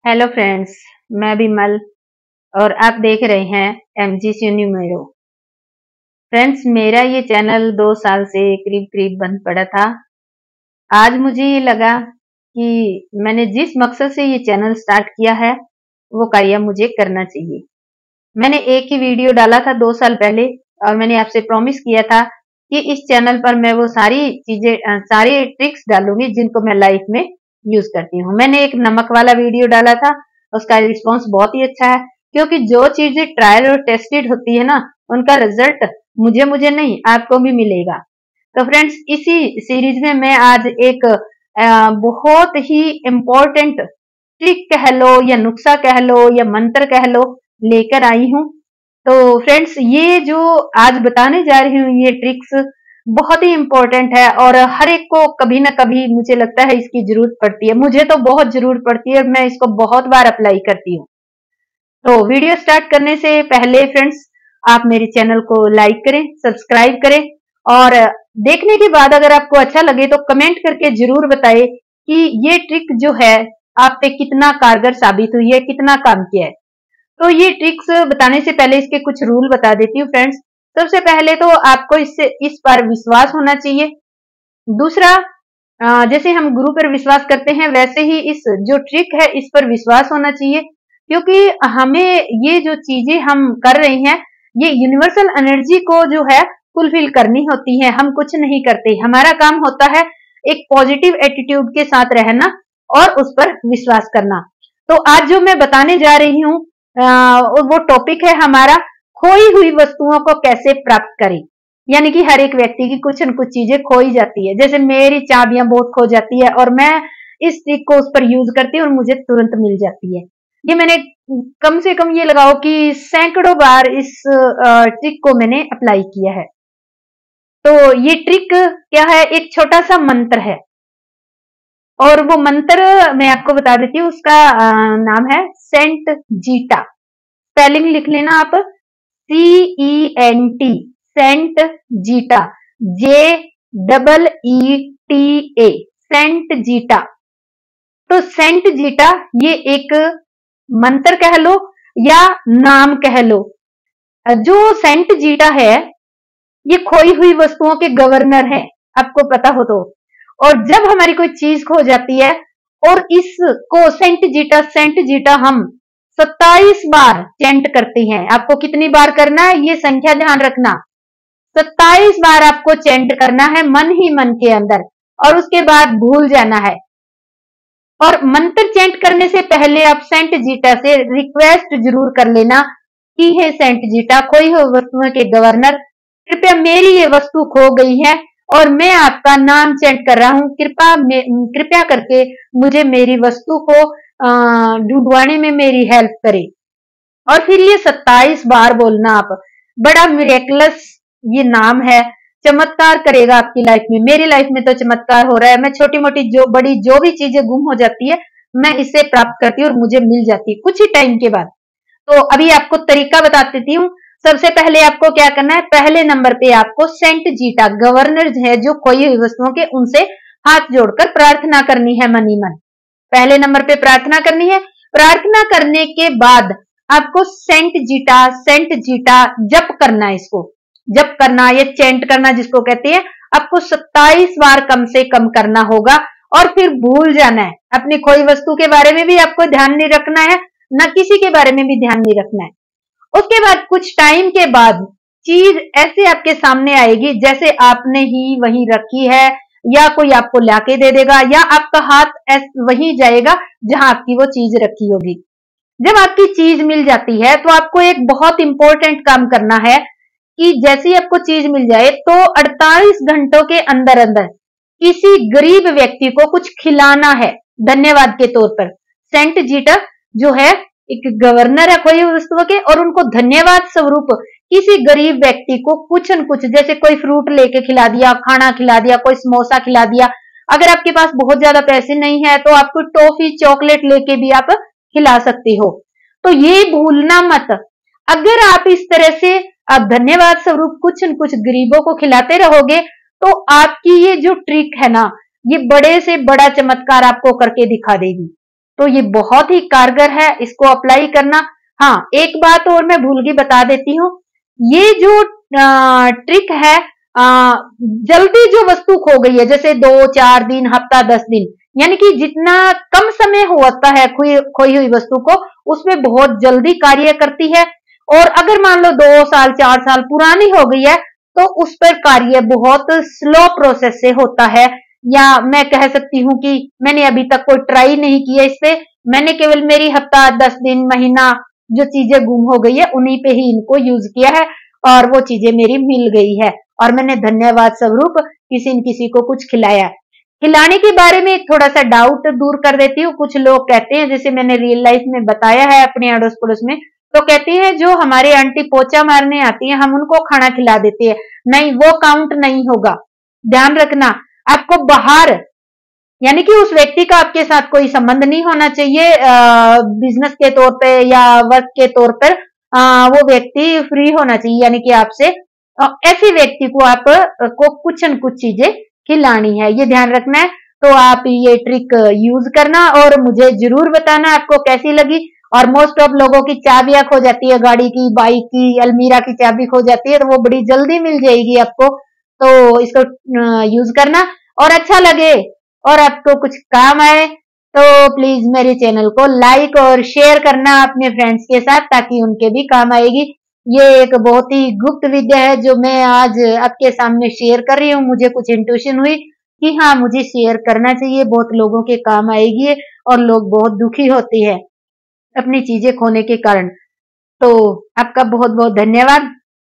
Hello friends, मैं बिमल और आप देख रहे हैं MGC न्यूमेरो। फ्रेंड्स, मेरा ये चैनल 2 साल से करीब बंद पड़ा था। आज मुझे ये लगा कि मैंने जिस मकसद से ये चैनल स्टार्ट किया है वो कार्य मुझे करना चाहिए। मैंने एक ही वीडियो डाला था 2 साल पहले और मैंने आपसे प्रॉमिस किया था कि इस चैनल पर मैं वो सारी चीजें सारी ट्रिक्स डालूंगी जिनको मैं लाइफ में यूज करती हूँ। मैंने एक नमक वाला वीडियो डाला था, उसका रिस्पॉन्स बहुत ही अच्छा है, क्योंकि जो चीजें ट्रायल और टेस्टेड होती है ना, उनका रिजल्ट मुझे नहीं आपको भी मिलेगा। तो फ्रेंड्स, इसी सीरीज में मैं आज एक बहुत ही इम्पोर्टेंट ट्रिक कह लो या नुस्खा कह लो या मंत्र कह लो लेकर आई हूँ। तो फ्रेंड्स, ये जो आज बताने जा रही हूँ ये ट्रिक्स बहुत ही इम्पोर्टेंट है और हर एक को कभी ना कभी मुझे लगता है इसकी जरूरत पड़ती है। मुझे तो बहुत जरूरत पड़ती है और मैं इसको बहुत बार अप्लाई करती हूँ। तो वीडियो स्टार्ट करने से पहले फ्रेंड्स, आप मेरे चैनल को लाइक करें, सब्सक्राइब करें और देखने के बाद अगर आपको अच्छा लगे तो कमेंट करके जरूर बताएं कि ये ट्रिक जो है आप पे कितना कारगर साबित हुई है, कितना काम किया है। तो ये ट्रिक्स बताने से पहले इसके कुछ रूल बता देती हूँ फ्रेंड्स। सबसे पहले तो आपको इस पर विश्वास होना चाहिए। दूसरा, जैसे हम गुरु पर विश्वास करते हैं वैसे ही इस जो ट्रिक है इस पर विश्वास होना चाहिए, क्योंकि हमें ये जो चीजें हम कर रहे हैं ये यूनिवर्सल एनर्जी को जो है फुलफिल करनी होती है। हम कुछ नहीं करते, हमारा काम होता है एक पॉजिटिव एटीट्यूड के साथ रहना और उस पर विश्वास करना। तो आज जो मैं बताने जा रही हूँ वो टॉपिक है हमारा खोई हुई वस्तुओं को कैसे प्राप्त करें। यानी कि हर एक व्यक्ति की कुछ न कुछ चीजें खोई जाती है। जैसे मेरी चाबियां बहुत खो जाती है और मैं इस ट्रिक को उस पर यूज करती हूँ और मुझे तुरंत मिल जाती है। ये मैंने कम से कम ये लगाओ कि सैकड़ों बार इस ट्रिक को मैंने अप्लाई किया है। तो ये ट्रिक क्या है, एक छोटा सा मंत्र है और वो मंत्र मैं आपको बता देती हूँ। उसका नाम है सेंट जीटा। स्पेलिंग लिख लेना आप, CENT, सेंट जीटा, JEETA, सेंट जीटा। तो सेंट जीटा ये एक मंत्र कह लो या नाम कह लो। जो सेंट जीटा है ये खोई हुई वस्तुओं के गवर्नर है, आपको पता हो तो। और जब हमारी कोई चीज खो जाती है और इसको सेंट जीटा हम 27 बार चैंट करते हैं। आपको कितनी बार करना है ये संख्या ध्यान रखना, 27 बार आपको चैंट करना है मन ही मन के अंदर और उसके बाद भूल जाना है। और मंत्र चैंट करने से पहले आप सेंट जीटा से रिक्वेस्ट जरूर कर लेना कि हे सेंट जीटा, खोई हुई वस्तुओं के गवर्नर, कृपया मेरी ये वस्तु खो गई है और मैं आपका नाम चैंट कर रहा हूं, कृपया करके मुझे मेरी वस्तु को ढूंढवाने में मेरी हेल्प करे। और फिर ये 27 बार बोलना आप। बड़ा मिरेकलस ये नाम है, चमत्कार करेगा आपकी लाइफ में। मेरी लाइफ में तो चमत्कार हो रहा है। मैं छोटी मोटी जो भी चीजें गुम हो जाती है मैं इससे प्राप्त करती हूँ और मुझे मिल जाती है कुछ ही टाइम के बाद। तो अभी आपको तरीका बता देती हूँ। सबसे पहले आपको क्या करना है, पहले नंबर पे आपको सेंट जीटा गवर्नर है जो खोई हुई वस्तुओं के, उनसे हाथ जोड़कर प्रार्थना करनी है मन ही मन। पहले नंबर पे प्रार्थना करनी है। प्रार्थना करने के बाद आपको सेंट जीटा जप करना है। इसको जप करना या चैंट करना जिसको कहते हैं, आपको 27 बार कम से कम करना होगा और फिर भूल जाना है। अपनी खोई वस्तु के बारे में भी आपको ध्यान नहीं रखना है, न किसी के बारे में भी ध्यान नहीं रखना है। उसके बाद कुछ टाइम के बाद चीज ऐसे आपके सामने आएगी जैसे आपने ही वहीं रखी है या कोई आपको लाके दे देगा या आपका हाथ वहीं जाएगा जहां आपकी वो चीज रखी होगी। जब आपकी चीज मिल जाती है तो आपको एक बहुत इंपॉर्टेंट काम करना है कि जैसे ही आपको चीज मिल जाए तो 48 घंटों के अंदर अंदर किसी गरीब व्यक्ति को कुछ खिलाना है धन्यवाद के तौर पर। सेंट जीटा जो है एक गवर्नर है खोई हुई वस्तुओं के और उनको धन्यवाद स्वरूप किसी गरीब व्यक्ति को कुछ न कुछ, जैसे कोई फ्रूट लेके खिला दिया, खाना खिला दिया, कोई समोसा खिला दिया। अगर आपके पास बहुत ज्यादा पैसे नहीं है तो आपको टॉफी चॉकलेट लेके भी आप खिला सकते हो। तो ये भूलना मत। अगर आप इस तरह से आप धन्यवाद स्वरूप कुछ न कुछ गरीबों को खिलाते रहोगे तो आपकी ये जो ट्रिक है ना, ये बड़े से बड़ा चमत्कार आपको करके दिखा देगी। तो ये बहुत ही कारगर है, इसको अप्लाई करना। हाँ, एक बात और मैं भूल गई, बता देती हूँ। ये जो ट्रिक है, जल्दी जो वस्तु खो गई है, जैसे 2-4 दिन, हफ्ता, 10 दिन, यानी कि जितना कम समय होता है खोई हुई वस्तु को, उसमें बहुत जल्दी कार्य करती है। और अगर मान लो 2 साल 4 साल पुरानी हो गई है, तो उस पर कार्य बहुत स्लो प्रोसेस से होता है। या मैं कह सकती हूँ कि मैंने अभी तक कोई ट्राई नहीं किया इस पे, मैंने केवल मेरी हफ्ता, 10 दिन, महीना जो चीजें गुम हो गई है उन्हीं पे ही इनको यूज किया है और वो चीजें मेरी मिल गई है और मैंने धन्यवाद स्वरूप किसी न किसी को कुछ खिलाया। खिलाने के बारे में थोड़ा सा डाउट दूर कर देती हूँ। कुछ लोग कहते हैं, जैसे मैंने रियल लाइफ में बताया है अपने अड़ोस पड़ोस में, तो कहती है जो हमारे आंटी पोछा मारने आती है हम उनको खाना खिला देते हैं। नहीं, वो काउंट नहीं होगा। ध्यान रखना, आपको बाहर, यानी कि उस व्यक्ति का आपके साथ कोई संबंध नहीं होना चाहिए बिजनेस के तौर पे या वर्क के तौर पर। वो व्यक्ति फ्री होना चाहिए, यानी कि आपसे ऐसे व्यक्ति को आप को कुछ न कुछ चीजें खिलानी है, ये ध्यान रखना है। तो आप ये ट्रिक यूज करना और मुझे जरूर बताना आपको कैसी लगी। और मोस्ट ऑफ लोगों की चाबियां खो जाती है, गाड़ी की, बाइक की, अलमीरा की चाबी खो जाती है, तो वो बड़ी जल्दी मिल जाएगी आपको। तो इसको यूज करना और अच्छा लगे और आपको कुछ काम आए तो प्लीज मेरे चैनल को लाइक और शेयर करना अपने फ्रेंड्स के साथ, ताकि उनके भी काम आएगी। ये एक बहुत ही गुप्त विद्या है जो मैं आज आपके सामने शेयर कर रही हूँ। मुझे कुछ इंट्यूशन हुई कि हाँ, मुझे शेयर करना चाहिए, बहुत लोगों के काम आएगी और लोग बहुत दुखी होते हैं अपनी चीजें खोने के कारण। तो आपका बहुत बहुत धन्यवाद।